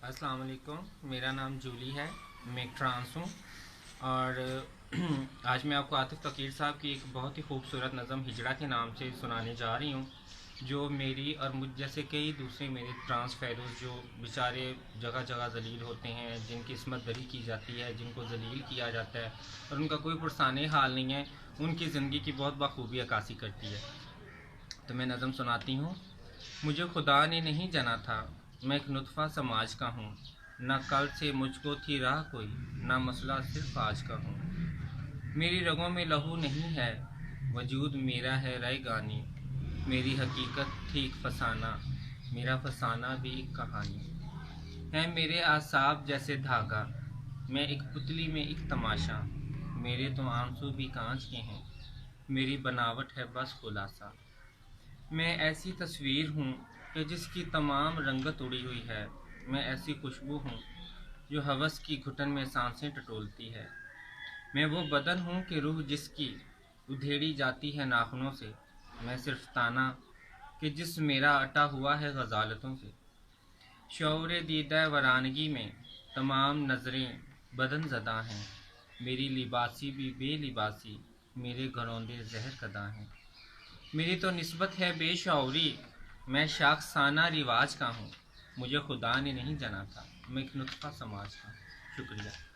السلام علیکم، میرا نام جولی ہے، میں ایک ٹرانس ہوں اور آج میں آپ کو عاطف فقیر صاحب کی ایک بہت ہی خوبصورت نظم ہجڑا کے نام سے سنانے جا رہی ہوں، جو میری اور مجھ جیسے کئی دوسرے میرے ٹرانس فیلوز جو بیچارے جگہ جگہ ذلیل ہوتے ہیں، جن کی عصمت دری کی جاتی ہے، جن کو ذلیل کیا جاتا ہے اور ان کا کوئی پرسانہ حال نہیں ہے، ان کی زندگی کی بہت بخوبی عکاسی کرتی ہے۔ تو میں نظم سناتی ہوں۔ مجھے خدا نے نہیں جنا تھا، میں ایک نطفہ سماج کا ہوں، نہ کل سے مجھ کو تھی راہ کوئی، نہ مسئلہ صرف آج کا ہوں۔ میری رگوں میں لہو نہیں ہے، وجود میرا ہے رائے گانی، میری حقیقت تھی ایک فسانہ، میرا فسانہ بھی ایک کہانی ہے۔ میرے اعصاب جیسے دھاگا، میں ایک پتلی میں ایک تماشا، میرے تو آنسو بھی کانچ کے ہیں، میری بناوٹ ہے بس خلاصہ۔ میں ایسی تصویر ہوں کہ جس کی تمام رنگت اڑی ہوئی ہے، میں ایسی خوشبو ہوں جو ہوس کی گھٹن میں سانسیں ٹٹولتی ہے۔ میں وہ بدن ہوں کہ روح جس کی ادھیڑی جاتی ہے ناخنوں سے، میں صرف تانا کہ جس میرا اٹا ہوا ہے غزالتوں سے۔ شعور دیدہ ورانگی میں تمام نظریں بدن زدہ ہیں، میری لباسی بھی بے لباسی، میرے گھروندے زہر کدہ ہیں۔ میری تو نسبت ہے بے شعوری، میں شاخسانہ رواج کا ہوں، مجھے خدا نے نہیں جنا تھا، میں ایک نطفہ سماج کا ہوں۔ شکریہ۔